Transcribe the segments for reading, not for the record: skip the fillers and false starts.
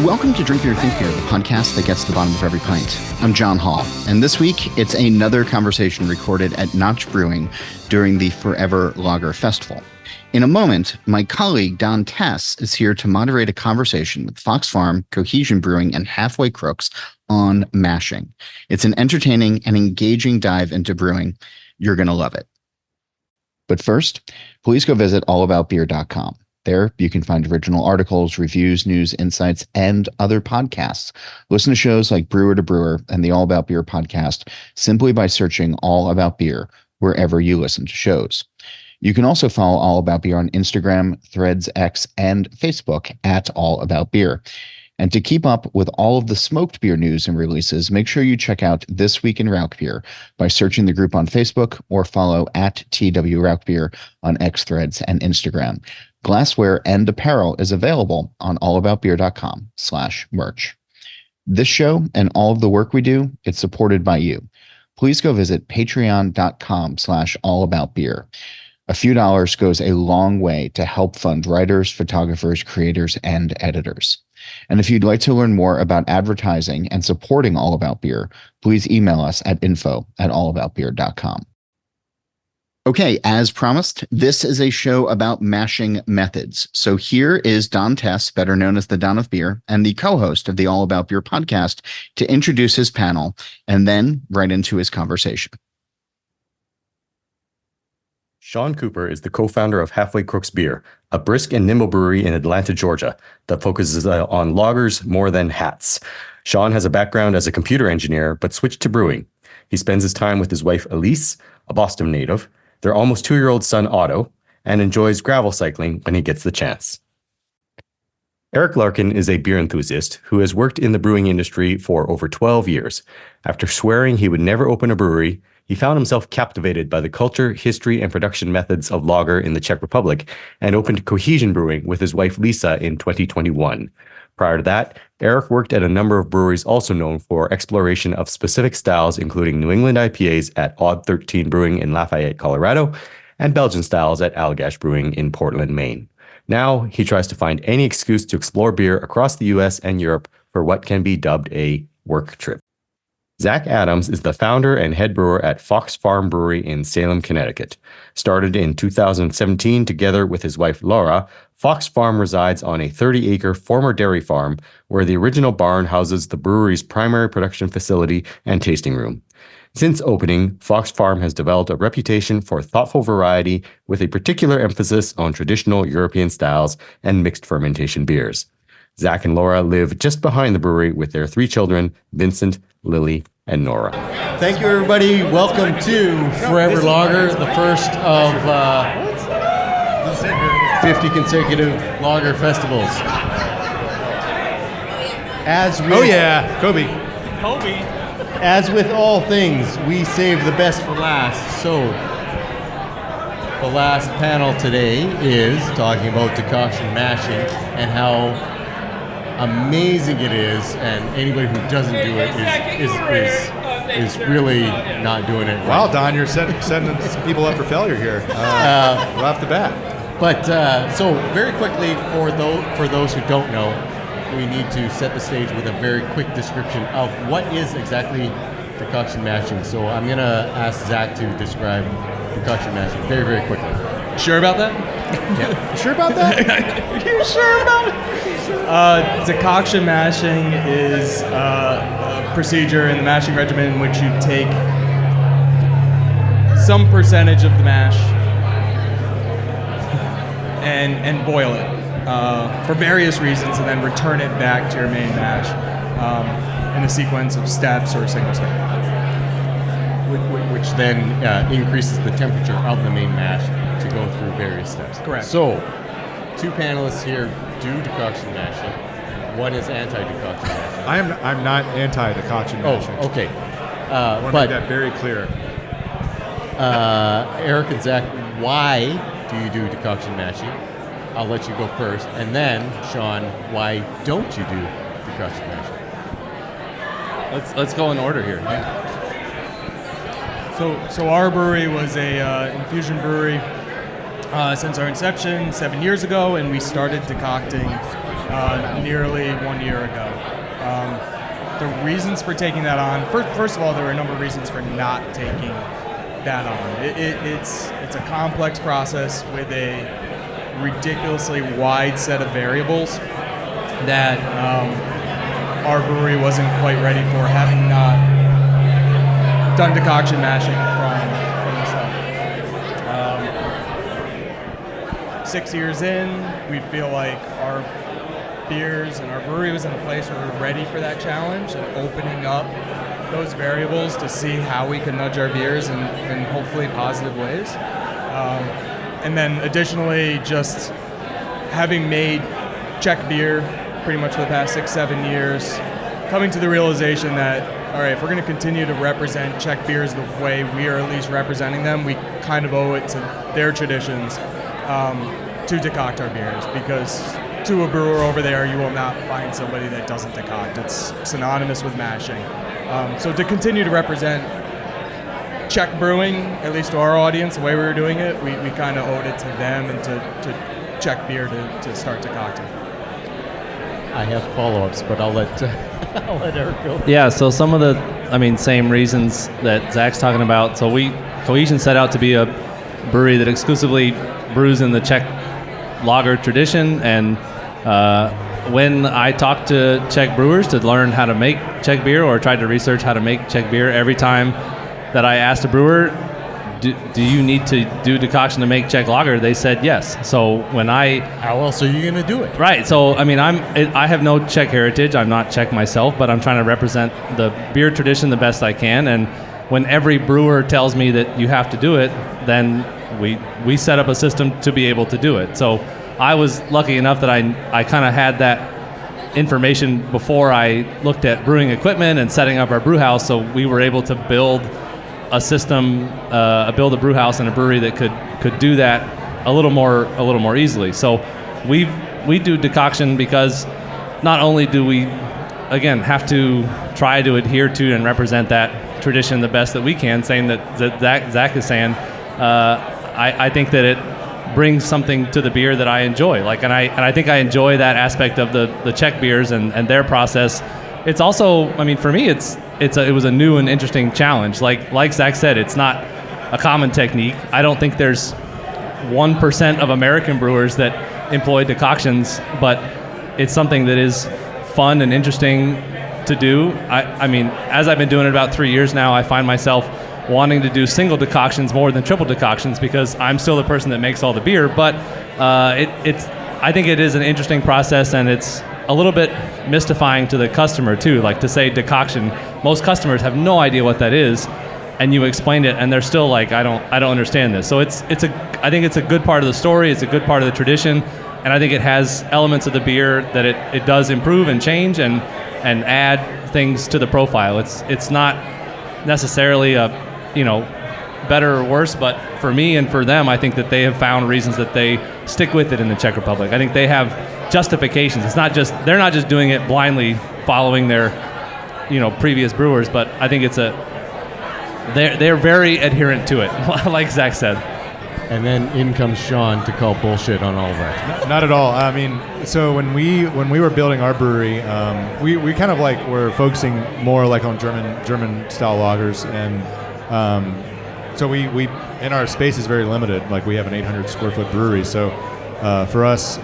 Welcome to Drink Beer, Think Beer, the podcast that gets to the bottom of every pint. I'm John Holl, and this week it's another conversation recorded at Notch Brewing during the Forever Lager Festival. In a moment, my colleague Don Tess is here to moderate a conversation with Fox Farm, Cohesion Brewing, and Halfway Crooks on mashing. It's an entertaining and engaging dive into brewing. You're going to love it. But first, please go visit allaboutbeer.com. There, you can find original articles, reviews, news, insights, and other podcasts. Listen to shows like Brewer to Brewer and the All About Beer podcast simply by searching All About Beer wherever you listen to shows. You can also follow All About Beer on Instagram, Threads, X, and Facebook at All About Beer. And to keep up with all of the smoked beer news and releases, make sure you check out This Week in Rauk Beer by searching the group on Facebook or follow at TW Rauk Beer on X, Threads, and Instagram. Glassware and apparel is available on allaboutbeer.com/merch. This show and all of the work we do, it's supported by you. Please go visit patreon.com/allaboutbeer. A few dollars goes a long way to help fund writers, photographers, creators, and editors. And if you'd like to learn more about advertising and supporting All About Beer, please email us at info@allaboutbeer.com. Okay, as promised, this is a show about mashing methods. So here is Don Tess, better known as the Don of Beer, and the co-host of the All About Beer podcast, to introduce his panel and then right into his conversation. Shawn Cooper is the co-founder of Halfway Crooks Beer, a brisk and nimble brewery in Atlanta, Georgia, that focuses on lagers more than hats. Shawn has a background as a computer engineer, but switched to brewing. He spends his time with his wife, Elise, a Boston native, their almost 2-year-old son, Otto, and enjoys gravel cycling when he gets the chance. Eric Larkin is a beer enthusiast who has worked in the brewing industry for over 12 years. After swearing he would never open a brewery, he found himself captivated by the culture, history, and production methods of lager in the Czech Republic and opened Cohesion Brewing with his wife Lisa in 2021. Prior to that, Eric worked at a number of breweries also known for exploration of specific styles, including New England IPAs at Odd 13 Brewing in Lafayette, Colorado, and Belgian styles at Allagash Brewing in Portland, Maine. Now, he tries to find any excuse to explore beer across the US and Europe for what can be dubbed a work trip. Zach Adams is the founder and head brewer at Fox Farm Brewery in Salem, Connecticut. Started in 2017 together with his wife Laura, Fox Farm resides on a 30-acre former dairy farm where the original barn houses the brewery's primary production facility and tasting room. Since opening, Fox Farm has developed a reputation for thoughtful variety with a particular emphasis on traditional European styles and mixed fermentation beers. Zach and Laura live just behind the brewery with their 3 children, Vincent, Lily, and Nora. Thank you, everybody. Welcome to Forever Lager, the first of 50 consecutive lager festivals. Kobe. As with all things, we save the best for last. So, the last panel today is talking about decoction mashing and how amazing it is, and anybody who doesn't do it is really not doing it right. Wow, Don, you're setting people up for failure here right off the bat. But so very quickly, for those who don't know, we need to set the stage with a very quick description of what is exactly decoction mashing. So I'm going to ask Zach to describe decoction mashing very, very quickly. Sure about that? Yeah. You sure about that? You sure about it? Decoction mashing is a procedure in the mashing regimen in which you take some percentage of the mash and boil it for various reasons, and then return it back to your main mash in a sequence of steps or a single step. Which then increases the temperature of the main mash to go through various steps. Correct. So, 2 panelists here do decoction mashing. One is anti-decoction mashing. I'm not anti-decoction mashing. Oh, okay. I want to make that very clear. Eric and Zach, why do you do decoction mashing? I'll let you go first. And then, Shawn, why don't you do decoction mashing? Let's go in order here. So our brewery was a infusion brewery since our inception 7 years ago, and we started decocting nearly 1 year ago. The reasons for taking that on, first of all, there were a number of reasons for not taking that on. It's a complex process with a ridiculously wide set of variables that our brewery wasn't quite ready for, having not done decoction mashing from the start. 6 years in, we feel like our beers and our brewery was in a place where we're ready for that challenge and opening up those variables to see how we can nudge our beers in hopefully positive ways. And then additionally, just having made Czech beer pretty much for the past 6-7 years, coming to the realization that, all right, if we're going to continue to represent Czech beers the way we are at least representing them, we kind of owe it to their traditions to decoct our beers, because to a brewer over there, you will not find somebody that doesn't decoct. It's synonymous with mashing. So to continue to represent Czech brewing, at least to our audience, the way we were doing it, we kind of owed it to them and to Czech beer to start decocting. I have follow-ups, but I'll let Eric go. Yeah, so some of the, same reasons that Zach's talking about. So Cohesion set out to be a brewery that exclusively brews in the Czech lager tradition, and when I talked to Czech brewers to learn how to make Czech beer, or tried to research how to make Czech beer, every time that I asked a brewer, do you need to do decoction to make Czech lager, they said yes. So when how else are you going to do it? Right. So I have no Czech heritage. I'm not Czech myself, but I'm trying to represent the beer tradition the best I can. And when every brewer tells me that you have to do it, then we set up a system to be able to do it. So I was lucky enough that I kind of had that information before I looked at brewing equipment and setting up our brew house. So we were able to build a system, build a brew house and a brewery that could do that a little more easily. So we do decoction because not only do we, again, have to try to adhere to and represent that tradition the best that we can, saying that Zach is saying, I think that it brings something to the beer that I enjoy. And I think I enjoy that aspect of the Czech beers and their process. It's also, for me, it was a new and interesting challenge. Like Zach said, it's not a common technique. I don't think there's 1% of American brewers that employ decoctions, but it's something that is fun and interesting to do. As I've been doing it about 3 years now, I find myself wanting to do single decoctions more than triple decoctions, because I'm still the person that makes all the beer. But I think it is an interesting process, and it's a little bit mystifying to the customer too. Like, to say decoction, most customers have no idea what that is, and you explain it and they're still like, I don't understand this. So I think it's a good part of the story, it's a good part of the tradition, and I think it has elements of the beer that it does improve and change and add things to the profile. It's not necessarily a better or worse, but for me and for them, I think that they have found reasons that they stick with it in the Czech Republic. I think they have justifications. They're not just doing it blindly following their previous brewers, but I think they're very adherent to it, like Zach said. And then in comes Shawn to call bullshit on all of that. Not at all. So when we were building our brewery, we kind of were focusing more on German style lagers, and so we in our space is very limited. We have an 800 square foot brewery, so for us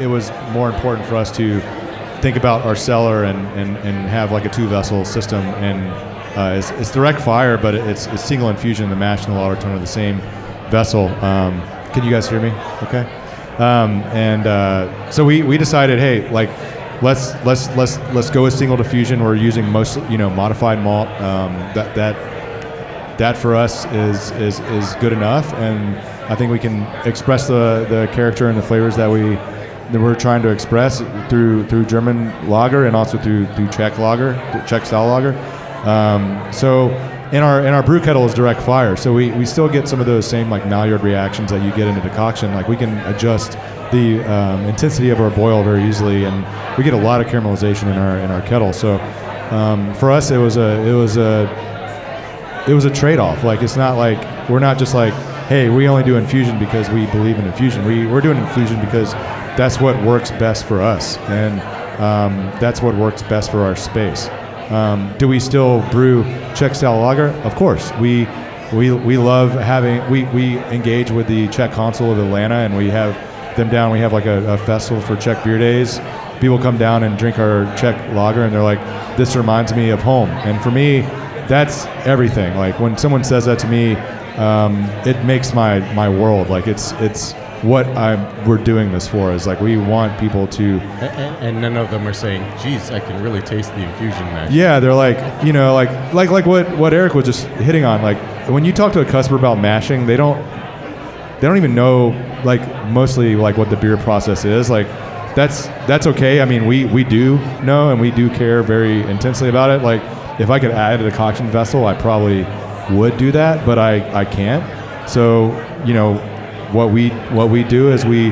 it was more important for us to think about our cellar and have a 2-vessel system, and it's direct fire, but it's single infusion. The mash and the lager turn are the same vessel. Can you guys hear me? Okay. So we decided, hey, let's go with single diffusion. We're using mostly modified malt. That for us is good enough, and I think we can express the character and the flavors that we're trying to express through German lager and also through Czech style lager. So in our brew kettle is direct fire, so we still get some of those same Maillard reactions that you get in a decoction. We can adjust the intensity of our boil very easily, and we get a lot of caramelization in our kettle. So for us, it was a trade-off. It's not we're not just hey, we only do infusion because we believe in infusion. We're doing infusion because that's what works best for us, and that's what works best for our space. Do we still brew Czech style lager? Of course. We love having, we engage with the Czech Council of Atlanta, and we have them down. We have like a festival for Czech beer days. People come down and drink our Czech lager, and they're like, this reminds me of home. And for me, that's everything. Like when someone says that to me, it makes my world. Like it's what we're doing this for, is like we want people to. And none of them are saying, geez, I can really taste the infusion mash. Yeah, they're like, like what Eric was just hitting on. Like when you talk to a customer about mashing, they don't even know, like, mostly like what the beer process is. Like that's okay. I mean, we do know, and we do care very intensely about it. Like if I could add a decoction vessel, I probably would do that, but I can't. So what we do is we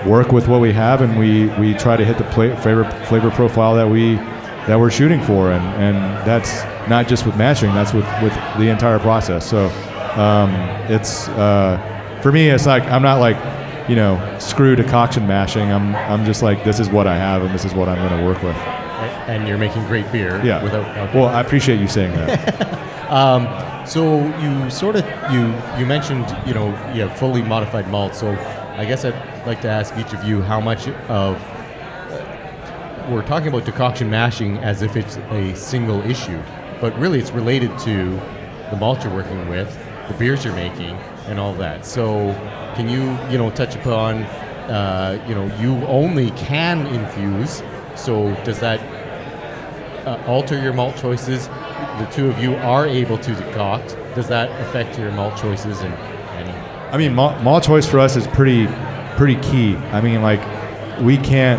work with what we have, and we try to hit the flavor profile that we're shooting for, and that's not just with mashing, that's with the entire process. So it's for me, it's like I'm not like screw decoction mashing. I'm just like, this is what I have, and this is what I'm going to work with. And you're making great beer. Yeah. Without alcohol. Well, I appreciate you saying that. So you sort of you mentioned you have fully modified malt. So I guess I'd like to ask each of you how much of we're talking about decoction mashing as if it's a single issue, but really it's related to the malt you're working with, the beers you're making, and all that. So can you touch upon you only can infuse. So does that alter your malt choices? The two of you are able to decoct. Does that affect your malt choices? I mean, malt choice for us is pretty key. I mean, like, we can't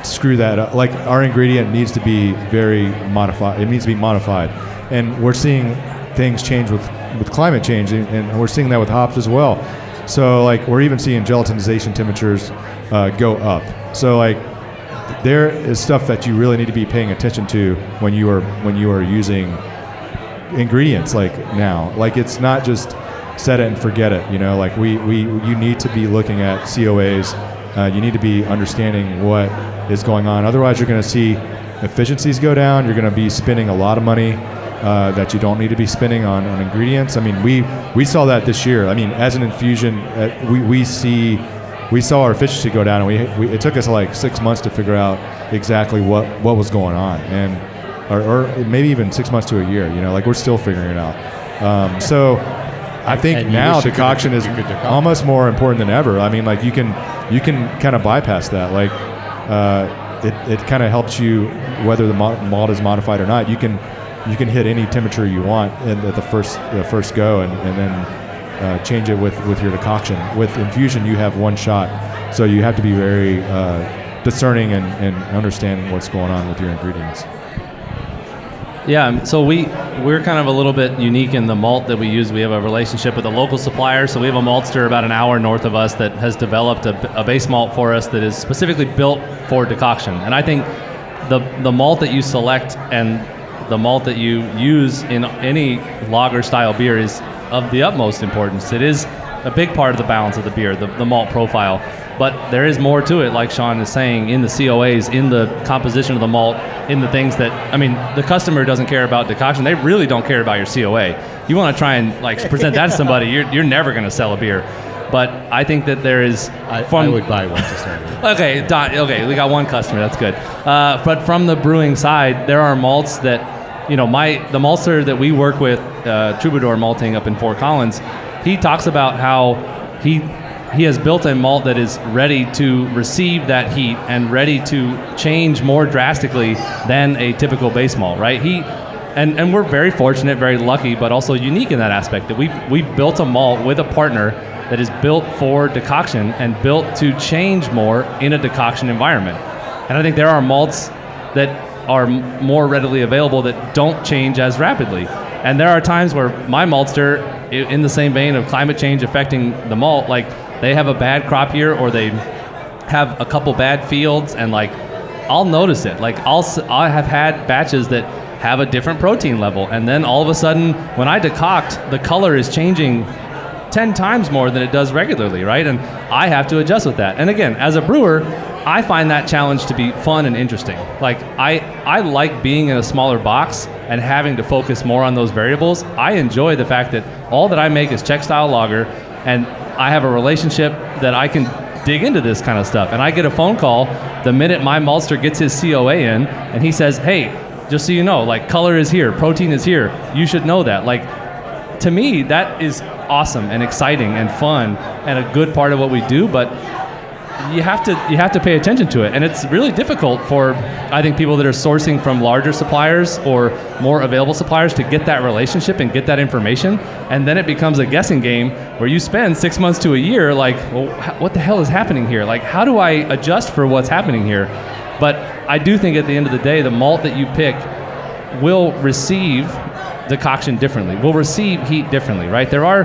screw that up. Like, our ingredient needs to be very modified. It needs to be modified, and we're seeing things change with climate change, and we're seeing that with hops as well. So, like, we're even seeing gelatinization temperatures go up. So, like, there is stuff that you really need to be paying attention to when you are using ingredients. Like now, like it's not just set it and forget it. Like you need to be looking at COAs. You need to be understanding what is going on. Otherwise, you're going to see efficiencies go down. You're going to be spending a lot of money that you don't need to be spending on ingredients. I mean, we saw that this year. I mean, as an infusion, we saw our efficiency go down, and it took us like 6 months to figure out exactly what was going on, and or maybe even 6 months to a year. Like we're still figuring it out. So I think now decoction is almost more important than ever. I mean, like you can kind of bypass that. Like it kind of helps you whether the malt is modified or not. You can hit any temperature you want at the first go, and then change it with your decoction. With infusion, you have one shot, so you have to be very discerning and understand what's going on with your ingredients. Yeah, so we're kind of a little bit unique in the malt that we use. We have a relationship with a local supplier, so we have a maltster about an hour north of us that has developed a base malt for us that is specifically built for decoction. And I think the malt that you select and the malt that you use in any lager style beer is of the utmost importance. It is a big part of the balance of the beer, the malt profile. But there is more to it, like Shawn is saying, in the COAs, in the composition of the malt, in the things that, I mean, the customer doesn't care about decoction. They really don't care about your COA. You want to try and present that to somebody, you're never going to sell a beer. But I think that there is... I would buy one to start with. Okay, we got one customer, that's good. But from the brewing side, there are malts that, the maltster that we work with, Troubadour Malting up in Fort Collins, he talks about how he has built a malt that is ready to receive that heat and ready to change more drastically than a typical base malt, right? And we're very fortunate, very lucky, but also unique in that aspect that we built a malt with a partner that is built for decoction and built to change more in a decoction environment. And I think there are malts that are more readily available that don't change as rapidly. And there are times where my maltster, in the same vein of climate change affecting the malt, like they have a bad crop year or they have a couple bad fields, and like I'll notice it. Like I have had batches that have a different protein level, and then all of a sudden when I decoct, the color is changing 10 times more than it does regularly, right? And I have to adjust with that. And again, as a brewer, I find that challenge to be fun and interesting. Like, I like being in a smaller box and having to focus more on those variables. I enjoy the fact that all that I make is Czech style lager, and I have a relationship that I can dig into this kind of stuff. And I get a phone call the minute my maltster gets his COA in, and he says, hey, just so you know, like, color is here, protein is here, you should know that. Like, to me, that is awesome and exciting and fun and a good part of what we do, but you have to pay attention to it. And it's really difficult for, I think, people that are sourcing from larger suppliers or more available suppliers to get that relationship and get that information. And then it becomes a guessing game where you spend 6 months to a year like, well, what the hell is happening here? Like, how do I adjust for what's happening here? But I do think at the end of the day, the malt that you pick will receive decoction differently, will receive heat differently, right? There are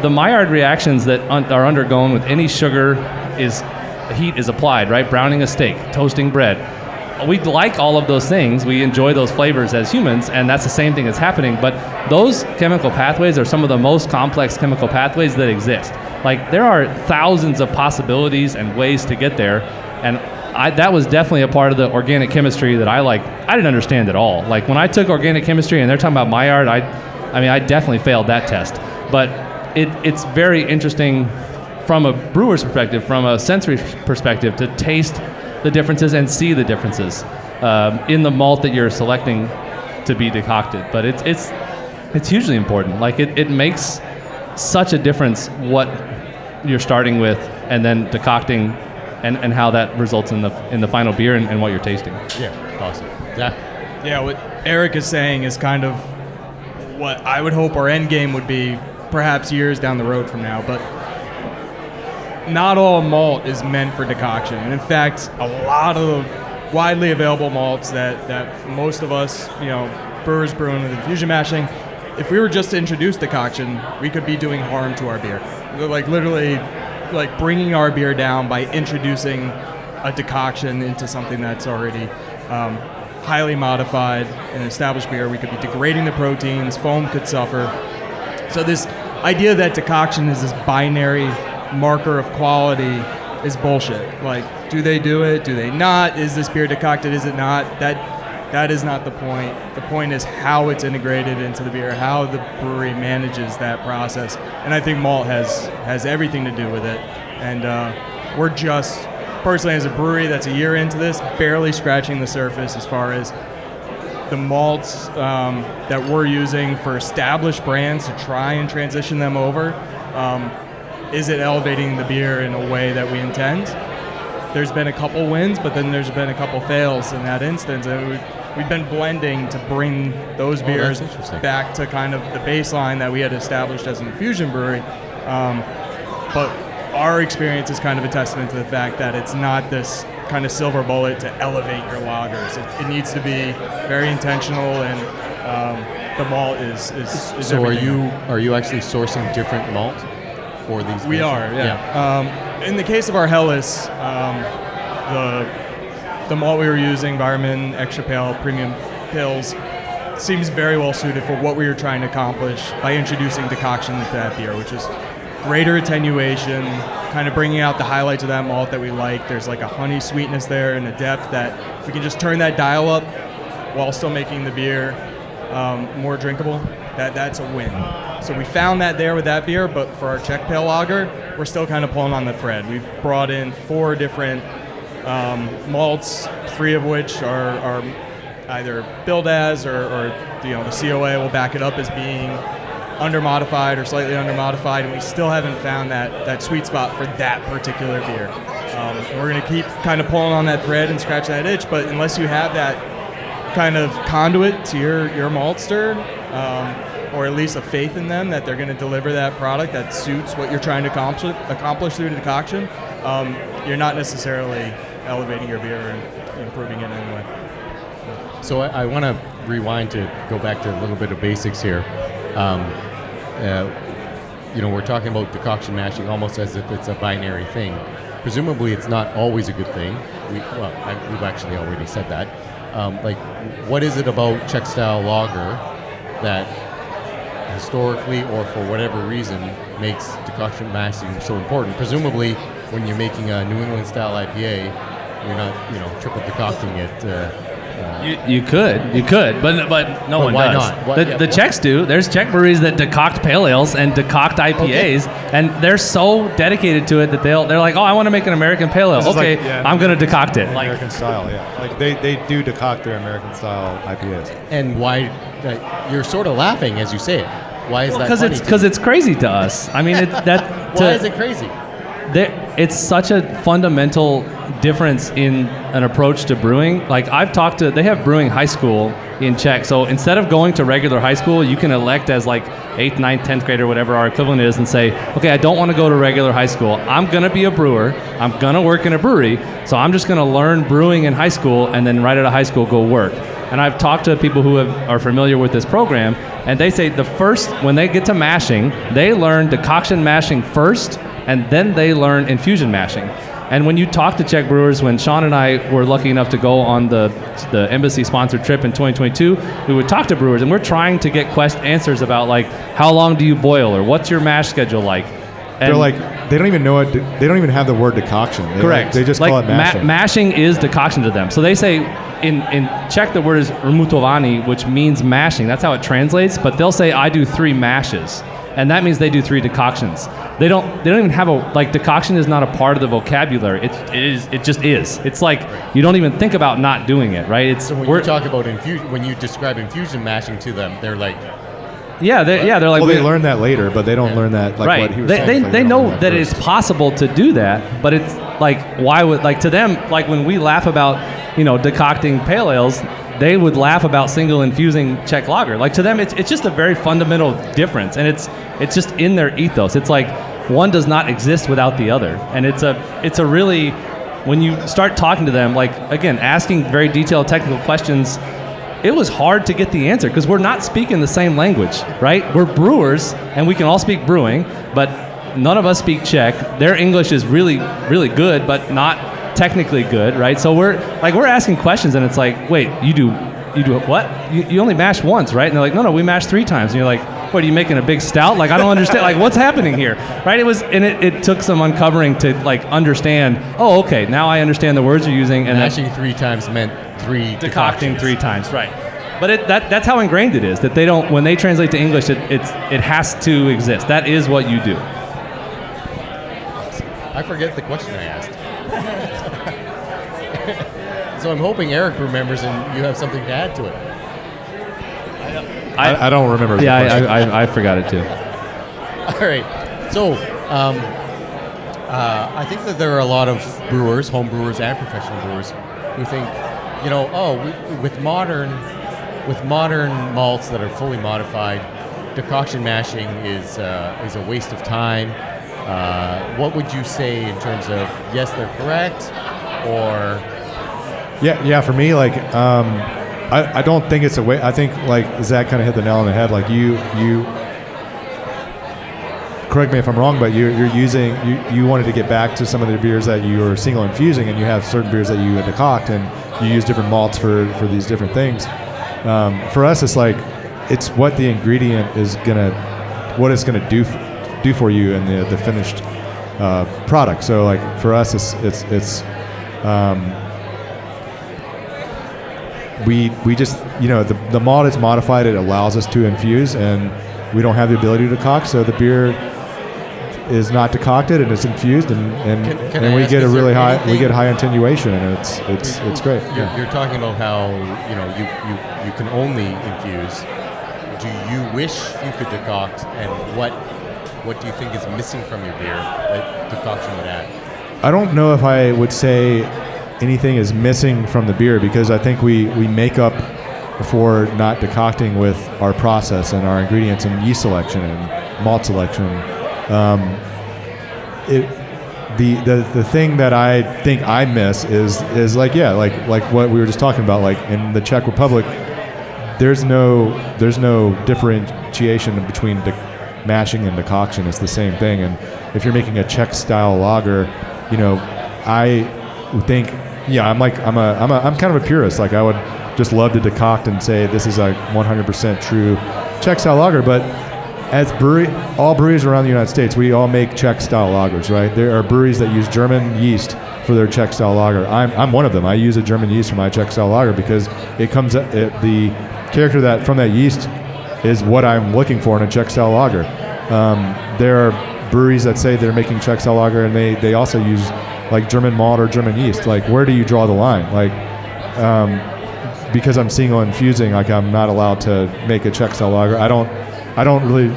the Maillard reactions that are undergone with any sugar is heat is applied, right? Browning a steak, toasting bread. We like all of those things. We enjoy those flavors as humans, and that's the same thing that's happening. But those chemical pathways are some of the most complex chemical pathways that exist. Like, there are thousands of possibilities and ways to get there, and that was definitely a part of the organic chemistry that I didn't understand at all. Like, when I took organic chemistry and they're talking about Maillard, I definitely failed that test. But it's very interesting from a brewer's perspective, from a sensory perspective, to taste the differences and see the differences in the malt that you're selecting to be decocted. But it's hugely important. Like, it makes such a difference what you're starting with and then decocting, and how that results in the final beer and what you're tasting. Yeah, awesome. Zach? Yeah, what Eric is saying is kind of what I would hope our end game would be, perhaps years down the road from now. But not all malt is meant for decoction. And in fact, a lot of the widely available malts that most of us, brewers brewing with infusion mashing, if we were just to introduce decoction, we could be doing harm to our beer. Like, literally, like, bringing our beer down by introducing a decoction into something that's already highly modified, an established beer. We could be degrading the proteins, foam could suffer. So this idea that decoction is this binary marker of quality is bullshit. Like, do they do it? Do they not? Is this beer decocted? Is it not? That is not the point. The point is how it's integrated into the beer, how the brewery manages that process. And I think malt has everything to do with it. And we're just, personally, as a brewery that's a year into this, barely scratching the surface as far as the malts that we're using for established brands to try and transition them over. Is it elevating the beer in a way that we intend? There's been a couple wins, but then there's been a couple fails in that instance. And we've been blending to bring those beers back to kind of the baseline that we had established as an infusion brewery. But our experience is kind of a testament to the fact that it's not this kind of silver bullet to elevate your lagers. It needs to be very intentional, and the malt is So everything. are you actually sourcing different malt for these? We are, yeah. In the case of our Hellas, the malt we were using, Environment, Extra Pale, Premium Pills, seems very well suited for what we were trying to accomplish by introducing decoction into that beer, which is greater attenuation, kind of bringing out the highlights of that malt that we like. There's like a honey sweetness there and a depth that if we can just turn that dial up while still making the beer more drinkable, that's a win. So we found that there with that beer, but for our Czech Pale Lager, we're still kind of pulling on the thread. We've brought in 4 different malts, 3 of which are either billed as or the COA will back it up as being under-modified or slightly under-modified, and we still haven't found that sweet spot for that particular beer. And we're going to keep kind of pulling on that thread and scratch that itch, but unless you have that kind of conduit to your maltster, or at least a faith in them that they're going to deliver that product that suits what you're trying to accomplish through the decoction, you're not necessarily elevating your beer and improving it in any way. So I want to rewind to go back to a little bit of basics here. We're talking about decoction mashing almost as if it's a binary thing. Presumably, it's not always a good thing. We've actually already said that. What is it about Czech style lager that historically or for whatever reason makes decoction mashing so important? Presumably, when you're making a New England style IPA, you're not, triple decocting it. You could, but no one why does. not? The Czechs do. There's Czech breweries that decoct pale ales and decoct IPAs, and they're so dedicated to it that they're like, oh, I want to make an American pale ale. Okay, I'm going to decoct it. Like American style, yeah. Like they do decoct their American style IPAs. And why? You're sort of laughing as you say it. Why is that? Because it's crazy to us. I mean, why is it crazy? It's such a fundamental difference in an approach to brewing. Like they have brewing high school in Czech. So instead of going to regular high school, you can elect as like 8th, 9th, 10th grader, whatever our equivalent is, and say, okay, I don't want to go to regular high school. I'm going to be a brewer. I'm going to work in a brewery. So I'm just going to learn brewing in high school and then right out of high school go work. And I've talked to people who are familiar with this program, and they say when they get to mashing, they learn decoction mashing first, and then they learn infusion mashing. And when you talk to Czech brewers, when Shawn and I were lucky enough to go on the embassy-sponsored trip in 2022, we would talk to brewers, and we're trying to get answers about, like, how long do you boil, or what's your mash schedule like? And they're like, they don't even know it. They don't even have the word decoction. Correct. They just call it mashing. Mashing is decoction to them. So they say, in Czech, the word is rmutování, which means mashing. That's how it translates. But they'll say, I do 3 mashes. And that means they do 3 decoctions. They don't even have decoction is not a part of the vocabulary. It just is. It's like you don't even think about not doing it, right? So when you talk about when you describe infusion mashing to them, they're like, they're like. Well, they learn that later, but they don't learn that like right. what he was saying. They know that it's possible to do that, but it's like, why would, like, to them, like when we laugh about decocting pale ales, they would laugh about single infusing Czech lager. Like, to them, it's just a very fundamental difference, and it's just in their ethos. It's like one does not exist without the other, and it's a really, when you start talking to them, like, again, asking very detailed technical questions, it was hard to get the answer because we're not speaking the same language, right? We're brewers, and we can all speak brewing, but none of us speak Czech. Their English is really, really good, but not technically good, right? So we're asking questions, and it's like, wait, you do what? You only mash once, right? And they're like, no, we mash 3 times. And you're like, what, are you making a big stout? Like, I don't understand. Like, what's happening here, right? It took some uncovering to, like, understand. Oh, okay, now I understand the words you're using. And mashing 3 times meant 3 decocting 3 times, right? But that's how ingrained it is, that they don't, when they translate to English, it has to exist. That is what you do. I forget the question I asked. So I'm hoping Eric remembers and you have something to add to it. I don't remember. Yeah, I forgot it too. All right. So I think that there are a lot of brewers, home brewers and professional brewers, who think, with modern malts that are fully modified, decoction mashing is a waste of time. What would you say in terms of, yes, they're correct, or? Yeah. For me, like, I don't think it's a way. I think, like, Zach kind of hit the nail on the head. Like, you correct me if I'm wrong, but you're using, you wanted to get back to some of the beers that you are single infusing, and you have certain beers that you decoct, and you use different malts for these different things. For us, it's like, it's what the ingredient is what it's gonna do for you in the finished product. So, like, for us, it's we just, the malt is modified. It allows us to infuse, and we don't have the ability to decoct, so the beer is not decocted and it's infused, and we get a really high attenuation, and it's great. You're talking about how you can only infuse. Do you wish you could decoct, and what do you think is missing from your beer that decoction would add? I don't know if I would say anything is missing from the beer, because I think we make up for not decocting with our process and our ingredients and yeast selection and malt selection. The thing that I think I miss is like what we were just talking about. Like, in the Czech Republic, there's no differentiation between mashing and decoction. It's the same thing. And if you're making a Czech style lager, I think, I'm kind of a purist. Like, I would just love to decoct and say this is a 100% true Czech style lager, but all breweries around the United States, we all make Czech style lagers, right? There are breweries that use German yeast for their Czech style lager. I'm one of them. I use a German yeast for my Czech style lager because the character that from that yeast is what I'm looking for in a Czech style lager. There are breweries that say they're making Czech style lager and they also use like German malt or German yeast. Like, where do you draw the line? Like, because I'm single infusing, like I'm not allowed to make a Czech style lager. I don't really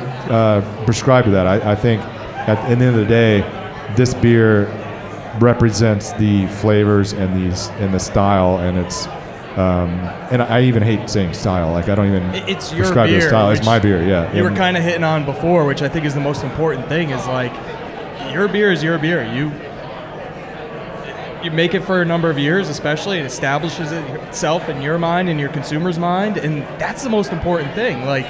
prescribe to that. I think at the end of the day, this beer represents the flavors and the style, and it's and I even hate saying style. Like, I don't even it's your prescribe beer, to style. It's my beer. Yeah. You were kind of hitting on before, which I think is the most important thing. Is like, your beer is your beer. You make it for a number of years, especially. It establishes itself in your mind and your consumer's mind, and that's the most important thing. Like,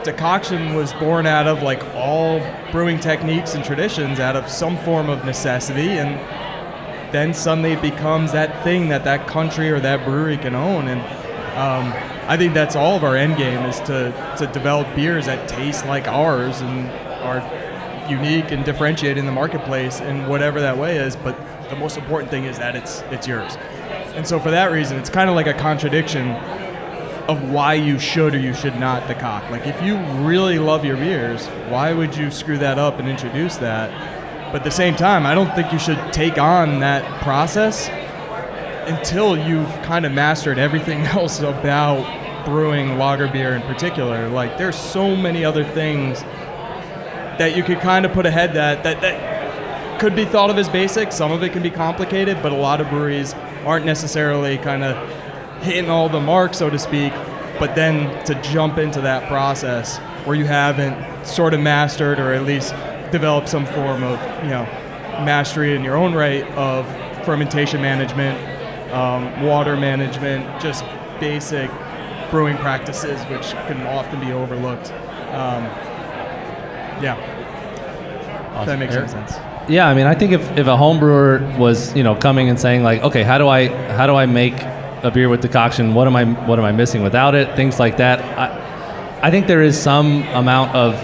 Decoction was born out of like all brewing techniques and traditions out of some form of necessity, and then suddenly it becomes that thing that country or that brewery can own. And I think that's all of our end game, is to develop beers that taste like ours and are unique and differentiated in the marketplace in whatever that way is. But the most important thing is that it's yours. And so for that reason, it's kind of like a contradiction of why you should or you should not decoct. Like, if you really love your beers, why would you screw that up and introduce that? But at the same time, I don't think you should take on that process until you've kind of mastered everything else about brewing lager beer in particular. Like, there's so many other things that you could kind of put ahead that could be thought of as basic. Some of it can be complicated, but a lot of breweries aren't necessarily kind of hitting all the marks, so to speak. But then to jump into that process where you haven't sort of mastered, or at least developed some form of, mastery in your own right of fermentation management, water management, just basic brewing practices, which can often be overlooked. If that makes any sense. Yeah, I mean, I think if a home brewer was, coming and saying like, okay, how do I make a beer with decoction? What am I missing without it? Things like that. I think there is some amount of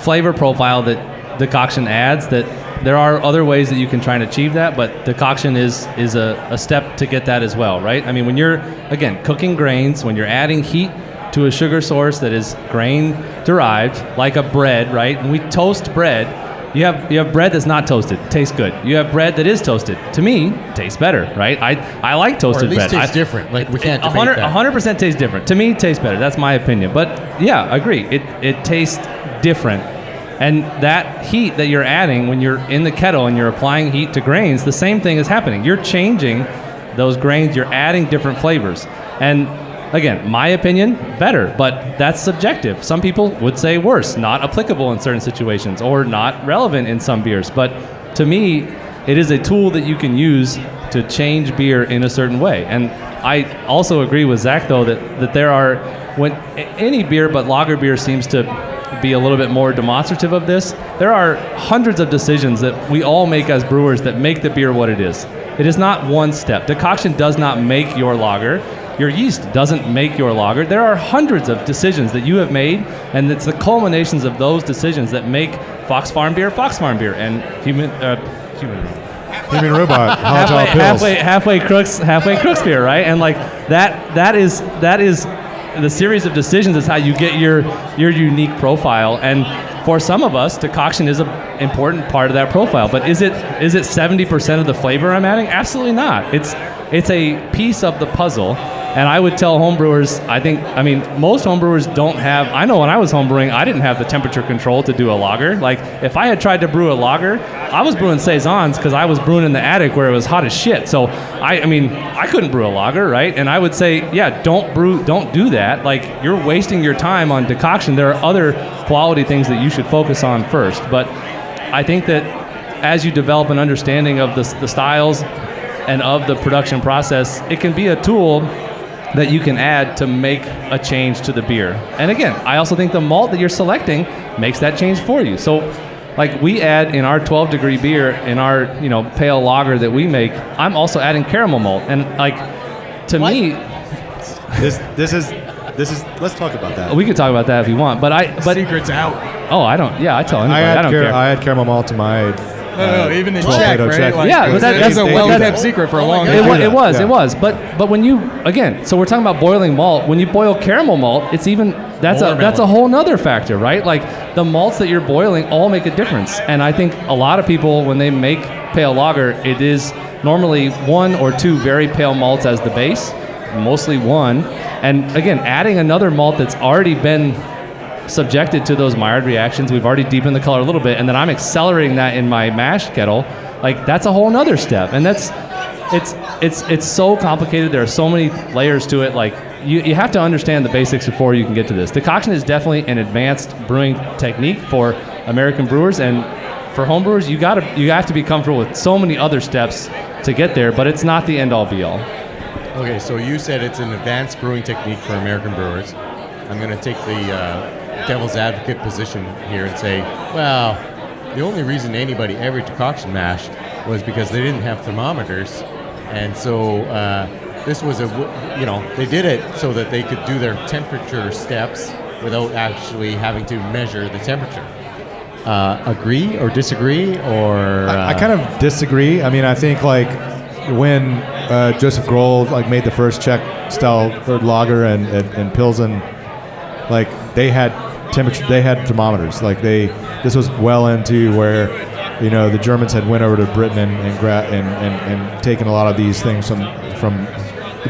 flavor profile that decoction adds. That there are other ways that you can try and achieve that, but decoction is a step to get that as well, right? I mean, when you're again cooking grains, when you're adding heat to a sugar source that is grain derived, like a bread, right? When we toast bread, you have bread that's not toasted, tastes good. You have bread that is toasted. To me, tastes better, right? I like toasted bread. Or at least tastes different. Like, we can't debate that. 100% tastes different. To me, tastes better. That's my opinion. But yeah, I agree. It tastes different. And that heat that you're adding when you're in the kettle and you're applying heat to grains, the same thing is happening. You're changing those grains. You're adding different flavors. And again, my opinion, better, but that's subjective. Some people would say worse, not applicable in certain situations, or not relevant in some beers. But to me, it is a tool that you can use to change beer in a certain way. And I also agree with Zach, though, that there are, when any beer but lager beer seems to be a little bit more demonstrative of this, there are hundreds of decisions that we all make as brewers that make the beer what it is. It is not one step. Decoction does not make your lager. Your yeast doesn't make your lager. There are hundreds of decisions that you have made, and it's the culminations of those decisions that make Fox Farm beer, and human robot, halfway Crooks beer, right? And like that is the series of decisions is how you get your unique profile. And for some of us, decoction is an important part of that profile. But is it 70% of the flavor I'm adding? Absolutely not. It's a piece of the puzzle. And I would tell homebrewers, most homebrewers don't have, I know when I was homebrewing, I didn't have the temperature control to do a lager. Like, if I had tried to brew a lager, I was brewing saisons because I was brewing in the attic where it was hot as shit. So, I couldn't brew a lager, right? And I would say, yeah, don't do that. Like, you're wasting your time on decoction. There are other quality things that you should focus on first. But I think that as you develop an understanding of the styles and of the production process, it can be a tool that you can add to make a change to the beer. And again, I also think the malt that you're selecting makes that change for you. So, like, we add in our 12-degree beer, in our pale lager that we make, I'm also adding caramel malt. And like, to me, this is Let's talk about that. We could talk about that if you want, but Secret's out. Oh, I don't. Yeah, I tell anybody. I don't care. I had caramel malt to my. No, even in 12 Czech, Plato right? Czech. Like, Yeah, but that's a that's- well-kept secret for a long time. It was. Yeah. But when you again, so we're talking about boiling malt. When you boil caramel malt, it's even that's a whole nother factor, right? Like the malts that you're boiling all make a difference. And I think a lot of people when they make pale lager, it is normally 1 or 2 very pale malts as the base, mostly 1. And again, adding another malt that's already been subjected to those Maillard reactions, we've already deepened the color a little bit, and then I'm accelerating that in my mash kettle. Like that's a whole nother step, and it's so complicated. There are so many layers to it. Like you have to understand the basics before you can get to this. Decoction is definitely an advanced brewing technique for American brewers, and for home brewers, you have to be comfortable with so many other steps to get there. But it's not the end all be all. Okay, so you said it's an advanced brewing technique for American brewers. I'm going to take the devil's advocate position here and say, well, the only reason anybody ever decoction mashed was because they didn't have thermometers, and so this was they did it so that they could do their temperature steps without actually having to measure the temperature. Agree or disagree, or I kind of disagree. I mean, I think like when Joseph Grohl like made the first Czech style lager and Pilsen, like they had temperature, they had thermometers. Like this was well into where the Germans had went over to Britain and taken a lot of these things from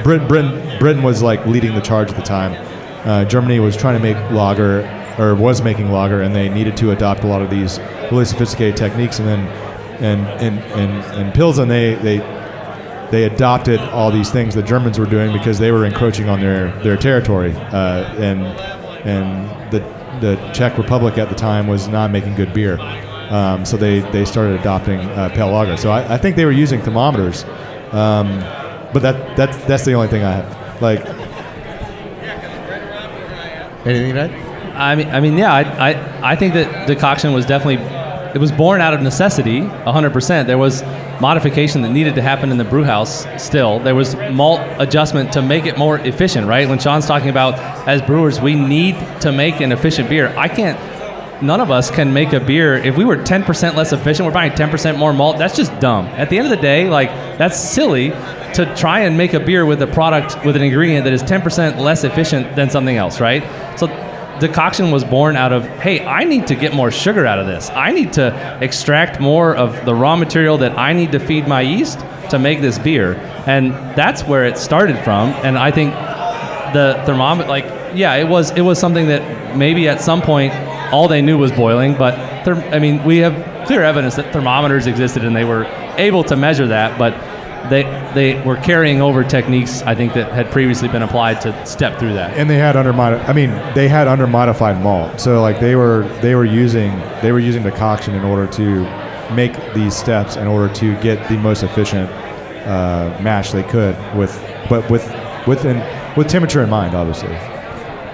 Britain was like leading the charge at the time. Germany was trying to make lager, or was making lager, and they needed to adopt a lot of these really sophisticated techniques. And then in Pilsen they adopted all these things the Germans were doing because they were encroaching on their territory, and the Czech Republic at the time was not making good beer, so they started adopting pale lager. So I think they were using thermometers, but that's the only thing I have. Like, anything, right? I mean, yeah. I think that decoction was definitely, it was born out of necessity, 100%. There was modification that needed to happen in the brew house still. There was malt adjustment to make it more efficient, right? When Shawn's talking about, as brewers, we need to make an efficient beer. None of us can make a beer. If we were 10% less efficient, we're buying 10% more malt. That's just dumb. At the end of the day, like, that's silly to try and make a beer with a product, with an ingredient that is 10% less efficient than something else, right? So decoction was born out of, hey, I need to get more sugar out of this. I need to extract more of the raw material that I need to feed my yeast to make this beer. And that's where it started from. And I think the thermometer, like, yeah, it was something that maybe at some point all they knew was boiling. But we have clear evidence that thermometers existed and they were able to measure that. But they were carrying over techniques, I think, that had previously been applied to step through that. And they had under modified malt. So like they were using decoction in order to make these steps in order to get the most efficient mash they could with temperature in mind, obviously.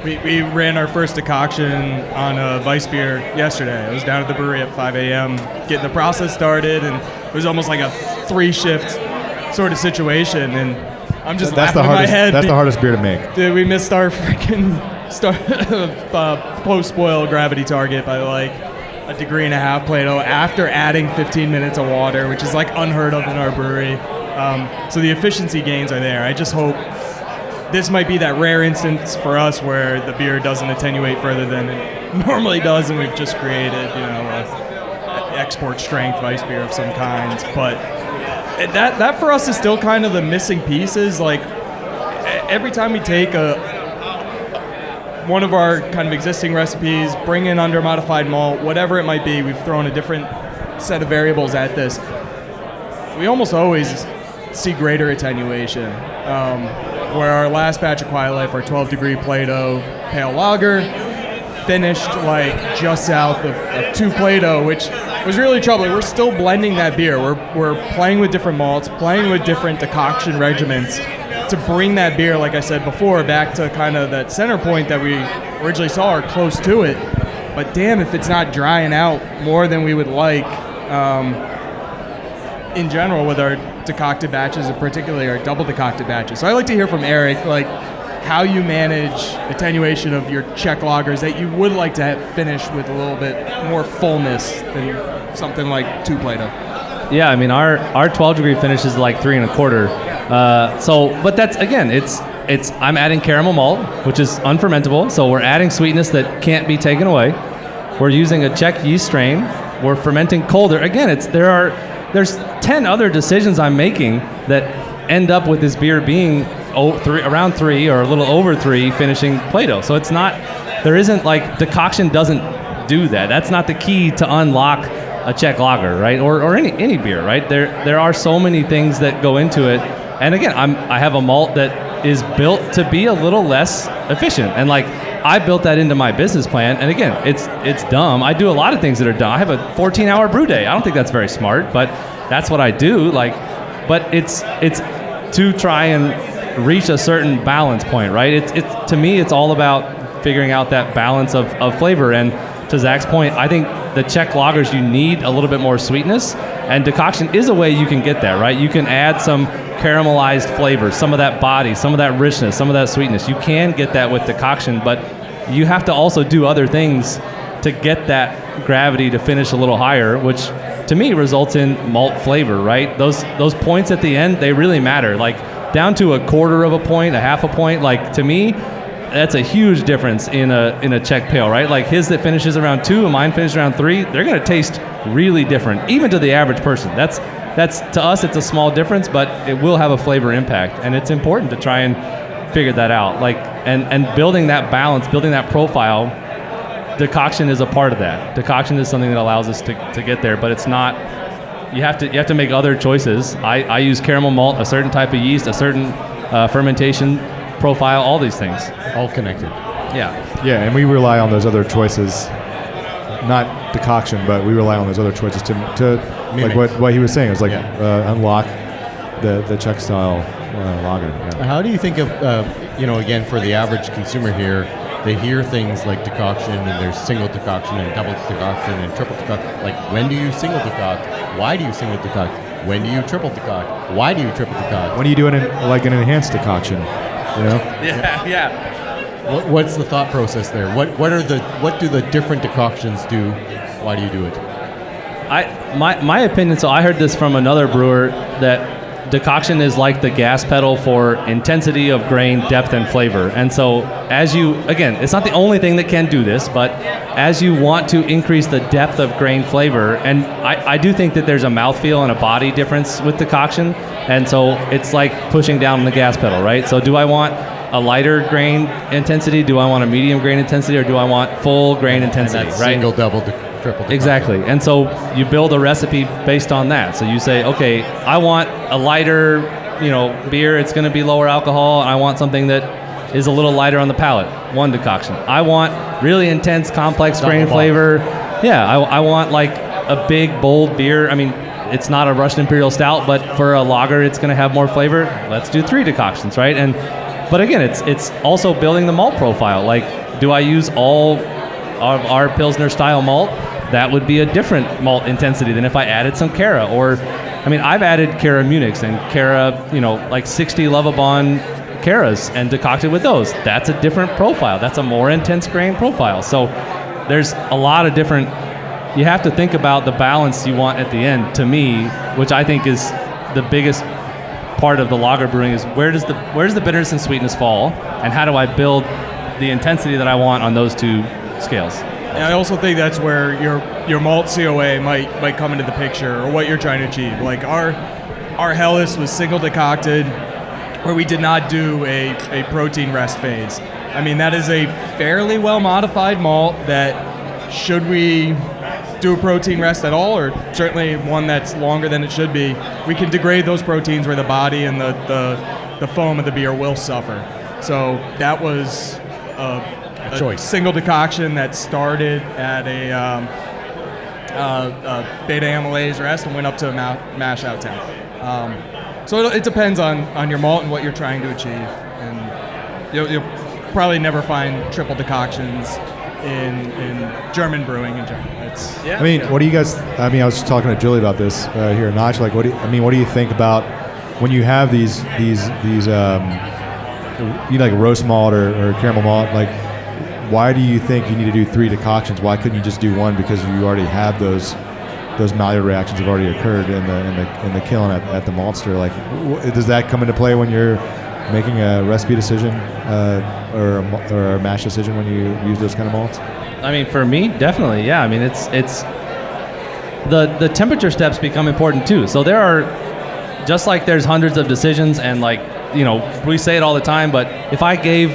We ran our first decoction on a Weiss beer yesterday. I was down at the brewery at 5 a.m. getting the process started, and it was almost like a 3-shift sort of situation, and I'm just laughing in my head. That's the hardest beer to make. Dude, we missed our freaking post-boil gravity target by like 1.5 degrees Plato after adding 15 minutes of water, which is like unheard of in our brewery. So the efficiency gains are there. I just hope this might be that rare instance for us where the beer doesn't attenuate further than it normally does, and we've just created, an export strength Weiss beer of some kind. But that for us is still kind of the missing pieces. Like every time we take one of our kind of existing recipes, bring in under modified malt, whatever it might be, we've thrown a different set of variables at this. We almost always see greater attenuation. Where our last batch of Quiet Life, our 12-degree Plato pale lager, finished like just south of 2 Plato, which was really troubling. We're still blending that beer. We're playing with different malts, playing with different decoction regimens to bring that beer, like I said before, back to kind of that center point that we originally saw or close to it. But damn, if it's not drying out more than we would like, in general with our decocted batches, and particularly our double decocted batches. So I'd like to hear from Eric, like, how you manage attenuation of your Czech lagers that you would like to have finish with a little bit more fullness than something like 2 Plato. Yeah, I mean our 12 degree finish is like 3 1/4. But that's again, it's I'm adding caramel malt, which is unfermentable, so we're adding sweetness that can't be taken away. We're using a Czech yeast strain. We're fermenting colder. Again, there's 10 other decisions I'm making that end up with this beer being around 3 or a little over 3 finishing Plato. So it's not, there isn't like, decoction doesn't do that. That's not the key to unlock a Czech lager, right? Or any beer, right? There are so many things that go into it. And again, I have a malt that is built to be a little less efficient. And like, I built that into my business plan. And again, it's dumb. I do a lot of things that are dumb. I have a 14-hour brew day. I don't think that's very smart, but that's what I do. Like, but it's to try and reach a certain balance point, right? It's to me, it's all about figuring out that balance of flavor. And to Zach's point, I think the Czech lagers, you need a little bit more sweetness, and decoction is a way you can get that, right? You can add some caramelized flavors, some of that body, some of that richness, some of that sweetness. You can get that with decoction, but you have to also do other things to get that gravity to finish a little higher, which to me results in malt flavor, right? Those points at the end, they really matter. Like down to a 1/4 of a point, a 1/2 a point, like to me, that's a huge difference in a Czech pale, right? Like his that finishes around 2 and mine finishes around 3, they're gonna taste really different, even to the average person. That's to us, it's a small difference, but it will have a flavor impact, and it's important to try and figure that out. Like and building that balance, building that profile, decoction is a part of that. Decoction is something that allows us to get there, but it's not. You have to make other choices. I use caramel malt, a certain type of yeast, a certain fermentation profile, all these things. All connected. Yeah. Yeah, and we rely on those other choices, not decoction, but we rely on those other choices to like what he was saying. It's like unlock the Czech style lager. Yeah. How do you think of, again, for the average consumer here, they hear things like decoction, and there's single decoction and double decoction and triple decoction. Like, when do you single decoct? Why do you single decoct? When do you triple decoct? Why do you triple decoct? When do you do an enhanced decoction? You know? Yeah. What's the thought process there? What do the different decoctions do? Why do you do it? My opinion. So I heard this from another brewer that decoction is like the gas pedal for intensity of grain, depth, and flavor. And so again, it's not the only thing that can do this, but as you want to increase the depth of grain flavor, and I do think that there's a mouthfeel and a body difference with decoction, and so it's like pushing down on the gas pedal, right? So do I want a lighter grain intensity? Do I want a medium grain intensity? Or do I want full grain intensity, and that's right? Single, double, triple decoction. Exactly. And so you build a recipe based on that. So you say, okay, I want a lighter, beer. It's going to be lower alcohol. I want something that is a little lighter on the palate. 1 decoction. I want really intense, complex grain flavor. Yeah, I want like a big, bold beer. I mean, it's not a Russian Imperial Stout, but for a lager, it's going to have more flavor. Let's do 3 decoctions, right? But again, it's also building the malt profile. Like, do I use all of our Pilsner style malt? That would be a different malt intensity than if I added some Cara. Or, I mean, I've added Cara Munichs and Cara, like 60 Lovabond Caras and decocted with those. That's a different profile. That's a more intense grain profile. So there's a lot of different, you have to think about the balance you want at the end, to me, which I think is the biggest part of the lager brewing, is where does the bitterness and sweetness fall, and how do I build the intensity that I want on those 2 scales. And I also think that's where your malt COA might come into the picture, or what you're trying to achieve. Like our Helles was single decocted, where we did not do a protein rest phase. I mean, that is a fairly well modified malt that, should we do a protein rest at all, or certainly one that's longer than it should be, we can degrade those proteins where the body and the foam of the beer will suffer. So that was a choice. Single decoction that started at a beta amylase rest and went up to a mash out temp. So it depends on your malt and what you're trying to achieve, and you'll probably never find triple decoctions in German brewing in general. I mean, what do you guys? I mean, I was just talking to Julie about this here at Notch. Like, what do you think about when you have these like roast malt or caramel malt, like why do you think you need to do 3 decoctions? Why couldn't you just do 1, because you already have those Maillard reactions have already occurred in the kiln at the maltster? Like, does that come into play when you're making a recipe decision or a mash decision when you use those kind of malts? I mean, for me, definitely, yeah. I mean, it's the temperature steps become important too. So there are, just like there's hundreds of decisions, and like, you know, we say it all the time, but if I gave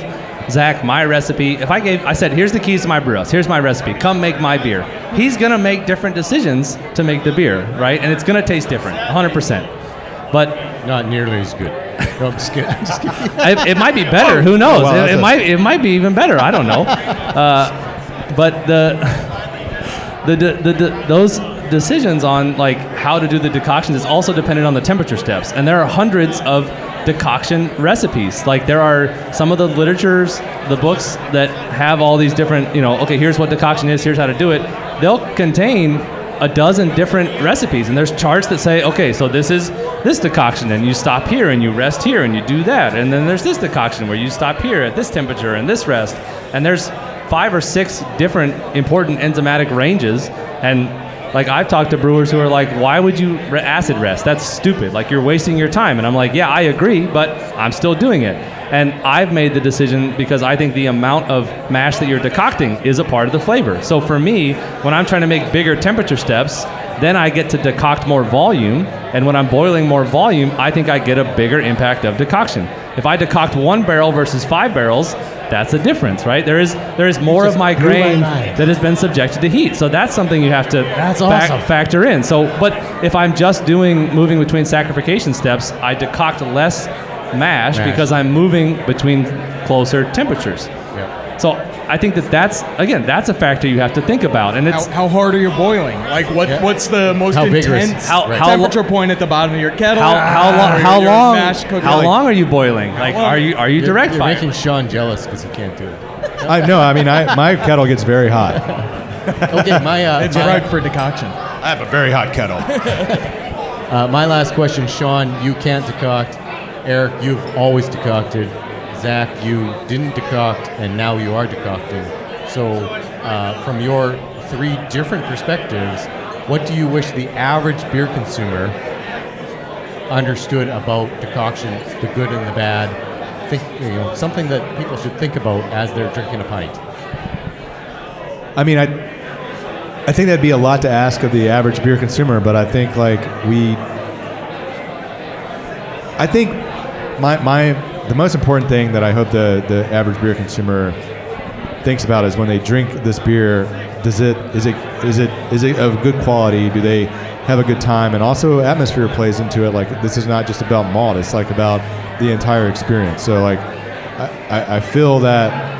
Zach my recipe, I said, here's the keys to my brew house, here's my recipe, come make my beer, he's gonna make different decisions to make the beer, right? And it's gonna taste different, 100%. But not nearly as good. No, I'm just kidding. it might be better. Who knows? Well, it might be even better. I don't know. But those decisions on like how to do the decoctions is also dependent on the temperature steps, and there are hundreds of decoction recipes. Like there are some of the literatures, the books that have all these different, you know, okay, here's what decoction is, here's how to do it. They'll contain a dozen different recipes, and there's charts that say, okay, so this is this decoction, and you stop here and you rest here and you do that, and then there's this decoction where you stop here at this temperature and this rest, and there's 5 or 6 different important enzymatic ranges. And like I've talked to brewers who are like, why would you acid rest? That's stupid. Like you're wasting your time. And I'm like, yeah, I agree, but I'm still doing it. And I've made the decision because I think the amount of mash that you're decocting is a part of the flavor. So for me, when I'm trying to make bigger temperature steps, then I get to decoct more volume. And when I'm boiling more volume, I think I get a bigger impact of decoction. If I decoct 1 barrel versus 5 barrels, that's the difference, right? There is more of my grain that has been subjected to heat. So that's something you have to factor in. So, but if I'm just moving between saccharification steps, I decoct less mash because I'm moving between closer temperatures. Yeah. So I think that's a factor you have to think about. And it's how hard are you boiling? Like what's the most intense temperature point at the bottom of your kettle? How long are you boiling? Like are you direct fire? You're making Shawn jealous because he can't do it. My kettle gets very hot. Okay, it's ripe for decoction. I have a very hot kettle. My last question, Shawn, you can't decoct. Eric, you've always decocted. Zach, you didn't decoct, and now you are decocting. So, from your 3 different perspectives, what do you wish the average beer consumer understood about decoction, the good and the bad? Something that people should think about as they're drinking a pint. I mean, I think that'd be a lot to ask of the average beer consumer, but I think the most important thing that I hope the average beer consumer thinks about is when they drink this beer, is it of good quality? Do they have a good time? And also atmosphere plays into it. Like this is not just about malt, it's like about the entire experience. So like I feel that,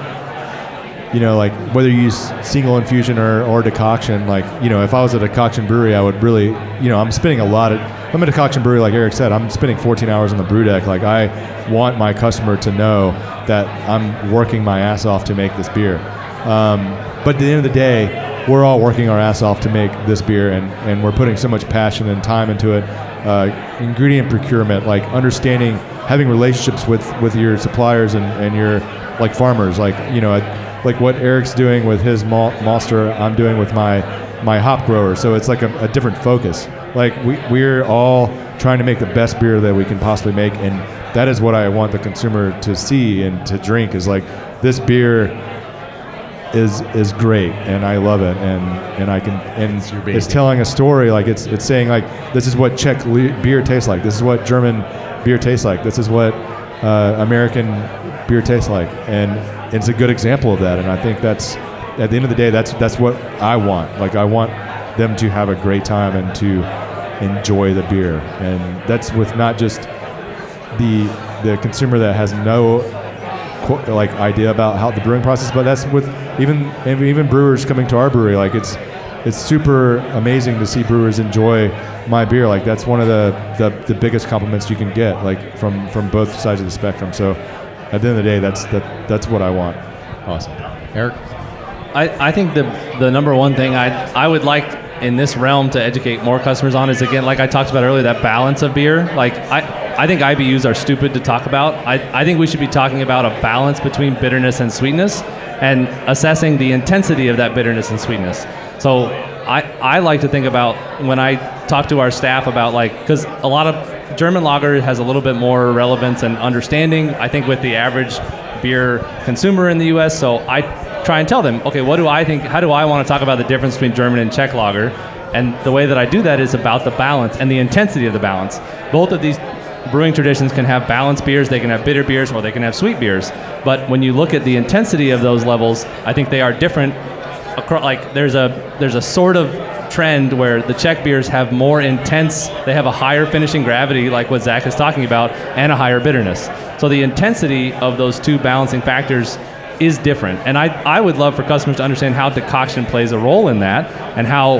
you know, like whether you use single infusion or decoction, like, you know, if I was a decoction brewery, I would really, you know, I'm a decoction brewery, like Eric said, I'm spending 14 hours on the brew deck. Like I want my customer to know that I'm working my ass off to make this beer. But at the end of the day, we're all working our ass off to make this beer, and we're putting so much passion and time into it. Ingredient procurement, like understanding, having relationships with your suppliers and your like farmers, like, you know, like what Eric's doing with his maltster, I'm doing with my hop grower. So it's like a different focus. Like we're all trying to make the best beer that we can possibly make, and that is what I want the consumer to see and to drink, is like this beer is great and I love it, and I can, and it's telling a story. Like it's saying like, this is what Czech beer tastes like, this is what German beer tastes like, this is what American beer tastes like, and it's a good example of that. And I think that's, at the end of the day, that's what I want. Like I want them to have a great time and to enjoy the beer, and that's with not just the consumer that has no like idea about how the brewing process, but that's with even brewers coming to our brewery. Like it's super amazing to see brewers enjoy my beer. Like that's one of the biggest compliments you can get, like from both sides of the spectrum. So at the end of the day, that's what I want. Awesome. Eric? I think the number one thing I would like in this realm to educate more customers on is, again, like I talked about earlier, that balance of beer. Like I think IBUs are stupid to talk about. I think we should be talking about a balance between bitterness and sweetness and assessing the intensity of that bitterness and sweetness. So I like to think about, when I talk to our staff about, like, because a lot of German lager has a little bit more relevance and understanding, I think, with the average beer consumer in the U.S. So I try and tell them, okay, what do I think, how do I want to talk about the difference between German and Czech lager? And the way that I do that is about the balance and the intensity of the balance. Both of these brewing traditions can have balanced beers, they can have bitter beers, or they can have sweet beers. But when you look at the intensity of those levels, I think they are different. Like there's a sort of trend where the Czech beers have more intense, they have a higher finishing gravity, like what Zach is talking about, and a higher bitterness. So the intensity of those two balancing factors is different. And I would love for customers to understand how decoction plays a role in that, and how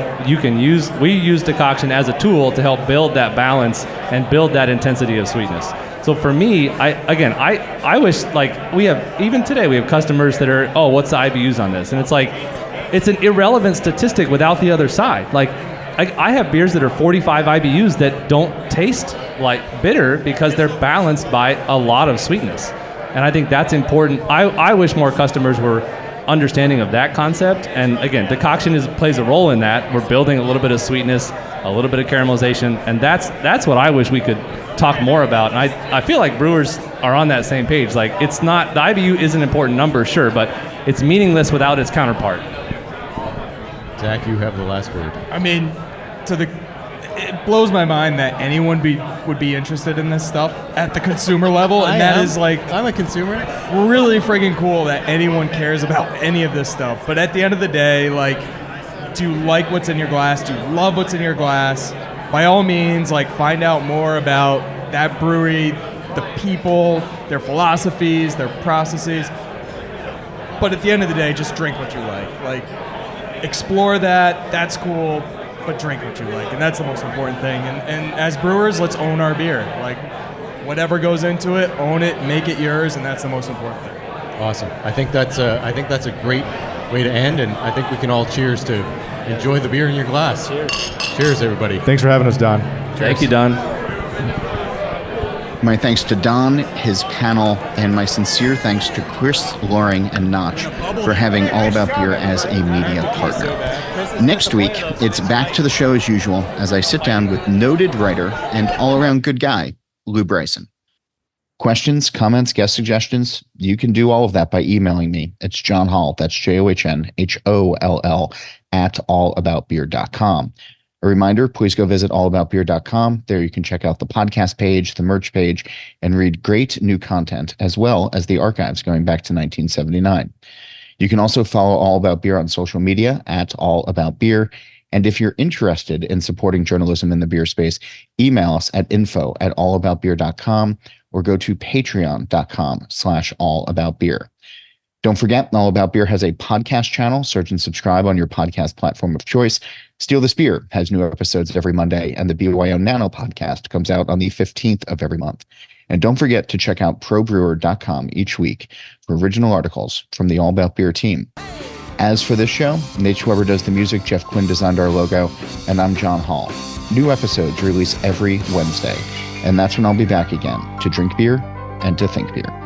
we use decoction as a tool to help build that balance and build that intensity of sweetness. So for me, I wish, like, even today we have customers that are, oh, what's the IBUs on this? And it's like, it's an irrelevant statistic without the other side. Like, I have beers that are 45 IBUs that don't taste like bitter because they're balanced by a lot of sweetness. And I think that's important. I wish more customers were understanding of that concept. And again, decoction plays a role in that. We're building a little bit of sweetness, a little bit of caramelization, and that's what I wish we could talk more about. And I feel like brewers are on that same page. Like, it's not, the IBU is an important number, sure, but it's meaningless without its counterpart. Zach, you have the last word. I mean, it blows my mind that anyone would be interested in this stuff at the consumer level, and I'm a consumer. Really friggin' cool that anyone cares about any of this stuff. But at the end of the day, like, do you like what's in your glass? Do you love what's in your glass? By all means, like, find out more about that brewery, the people, their philosophies, their processes. But at the end of the day, just drink what you like. Like, explore that. That's cool. But drink what you like, and that's the most important thing. And as brewers, let's own our beer. Like, whatever goes into it, own it, make it yours, and that's the most important thing. Awesome. I think that's a great way to end, and I think we can all cheers to enjoy the beer in your glass. Cheers. Cheers, everybody. Thanks for having us, Don. Cheers. Thank you, Don. My thanks to Don, his panel, and my sincere thanks to Chris, Loring, and Notch for having All About Beer as a media partner. Next week, it's back to the show as usual as I sit down with noted writer and all-around good guy, Lou Bryson. Questions, comments, guest suggestions, you can do all of that by emailing me. It's John Holl, that's JOHNHOLL, at allaboutbeer.com. A reminder, please go visit allaboutbeer.com. There you can check out the podcast page, the merch page, and read great new content, as well as the archives going back to 1979. You can also follow All About Beer on social media at All About Beer. And if you're interested in supporting journalism in the beer space, email us at info@allaboutbeer.com or go to patreon.com/allaboutbeer. Don't forget, All About Beer has a podcast channel. Search and subscribe on your podcast platform of choice. Steal This Beer has new episodes every Monday, and the BYO Nano podcast comes out on the 15th of every month. And don't forget to check out probrewer.com each week for original articles from the All About Beer team. As for this show, Nate Schweber does the music, Jeff Quinn designed our logo, and I'm John Holl. New episodes release every Wednesday, and that's when I'll be back again to drink beer and to think beer.